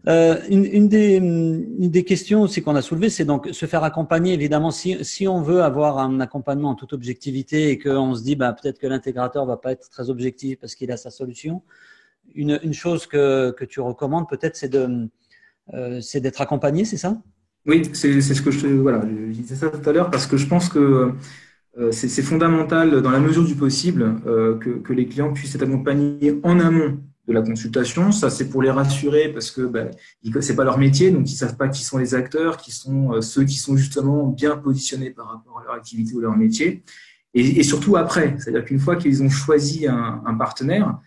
Une des questions aussi qu'on a soulevées, c'est donc se faire accompagner. Évidemment, si on veut avoir un accompagnement en toute objectivité et qu'on se dit bah, peut-être que l'intégrateur va pas être très objectif parce qu'il a sa solution, une chose que tu recommandes peut-être, c'est d'être accompagné, c'est ça? Oui, c'est ce que voilà, je disais ça tout à l'heure parce que je pense que c'est fondamental dans la mesure du possible que les clients puissent être accompagnés en amont de la consultation. Ça, c'est pour les rassurer parce que c'est pas leur métier, donc ils savent pas qui sont les acteurs, qui sont ceux qui sont justement bien positionnés par rapport à leur activité ou leur métier. Et surtout après, c'est-à-dire qu'une fois qu'ils ont choisi un partenaire,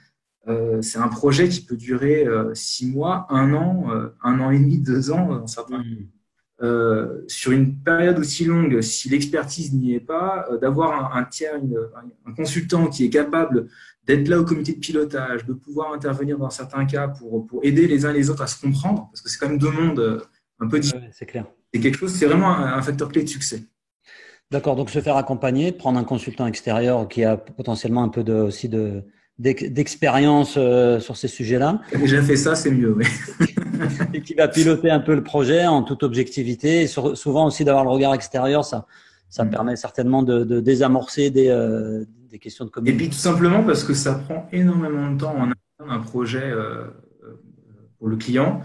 c'est un projet qui peut durer 6 mois, 1 an et demi, 2 ans dans certains. Mhm. Sur une période aussi longue, si l'expertise n'y est pas, d'avoir un tiers, un consultant qui est capable d'être là au comité de pilotage, de pouvoir intervenir dans certains cas pour aider les uns les autres à se comprendre, parce que c'est quand même deux mondes un peu différents. Ouais, c'est clair. C'est quelque chose, c'est vraiment un facteur clé de succès. D'accord, donc se faire accompagner, prendre un consultant extérieur qui a potentiellement un peu d'expérience sur ces sujets-là J'ai déjà fait ça, c'est mieux. Oui. et qui va piloter un peu le projet en toute objectivité. Et souvent aussi d'avoir le regard extérieur, ça permet certainement de désamorcer des questions de Et puis communication. tout simplement parce que ça prend énormément de temps en interne un projet pour le client.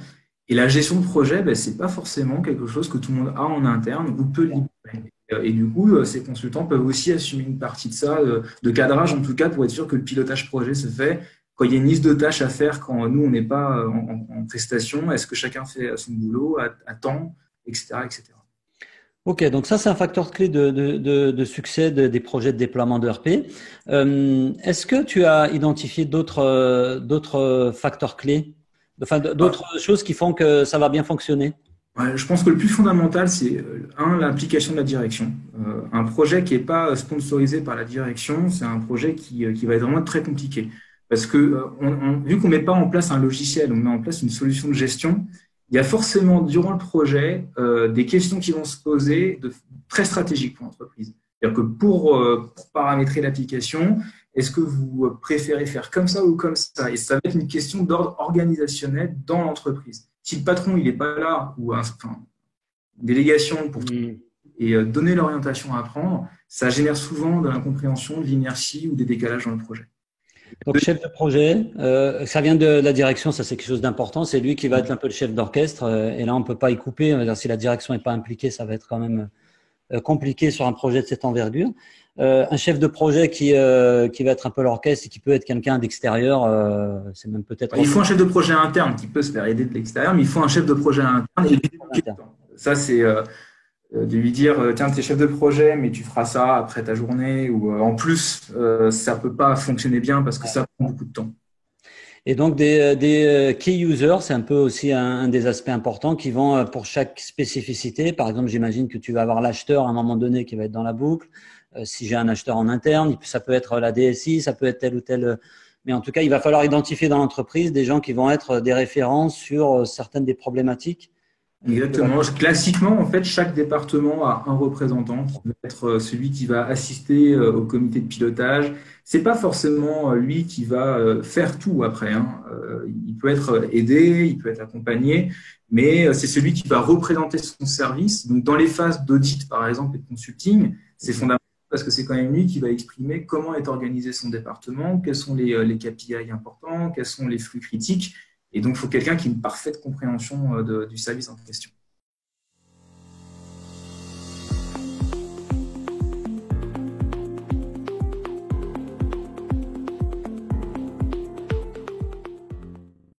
Et la gestion de projet, c'est pas forcément quelque chose que tout le monde a en interne ou peut libérer. Et du coup, ces consultants peuvent aussi assumer une partie de ça, de cadrage en tout cas, pour être sûr que le pilotage projet se fait. Quand il y a une liste de tâches à faire, quand nous, on n'est pas en prestation, est-ce que chacun fait son boulot à temps, etc., etc. Ok, donc ça c'est un facteur clé de succès des projets de déploiement de RP. Est-ce que tu as identifié d'autres facteurs clés, enfin d'autres choses qui font que ça va bien fonctionner? Ouais, je pense que le plus fondamental, c'est l'implication de la direction. Un projet qui n'est pas sponsorisé par la direction, c'est un projet qui va être vraiment très compliqué. Parce que vu qu'on ne met pas en place un logiciel, on met en place une solution de gestion, il y a forcément durant le projet des questions qui vont se poser très stratégiques pour l'entreprise. C'est-à-dire que pour paramétrer l'application, est-ce que vous préférez faire comme ça ou comme ça? Et ça va être une question d'ordre organisationnel dans l'entreprise. Si le patron il n'est pas là, ou une délégation pour Hmm. et donner l'orientation à prendre, ça génère souvent de l'incompréhension, de l'inertie ou des décalages dans le projet. Donc chef de projet, ça vient de la direction, ça c'est quelque chose d'important. C'est lui qui va être un peu le chef d'orchestre. Et là on peut pas y couper. On va dire, si la direction n'est pas impliquée, ça va être quand même compliqué sur un projet de cette envergure. Un chef de projet qui va être un peu l'orchestre et qui peut être quelqu'un d'extérieur, c'est même peut-être Il faut un chef de projet interne qui peut se faire aider de l'extérieur, mais il faut un chef de projet interne et lui dédier le interne. temps. Ça, c'est de lui dire tiens, tu es chef de projet, mais tu feras ça après ta journée, ou en plus, ça ne peut pas fonctionner bien parce que ça prend beaucoup de temps. Et donc des key users, c'est un peu aussi un des aspects importants qui vont pour chaque spécificité. Par exemple, j'imagine que tu vas avoir l'acheteur à un moment donné qui va être dans la boucle. Si j'ai un acheteur en interne, ça peut être la DSI, ça peut être tel ou tel. Mais en tout cas, il va falloir identifier dans l'entreprise des gens qui vont être des références sur certaines des problématiques. Exactement. Classiquement, en fait, chaque département a un représentant qui va être celui qui va assister au comité de pilotage. C'est pas forcément lui qui va faire tout après, hein. Il peut être aidé, il peut être accompagné, mais c'est celui qui va représenter son service. Donc, dans les phases d'audit, par exemple, et de consulting, c'est fondamental parce que c'est quand même lui qui va exprimer comment est organisé son département, quels sont les KPI importants, quels sont les flux critiques. Et donc, il faut quelqu'un qui ait une parfaite compréhension du service en question.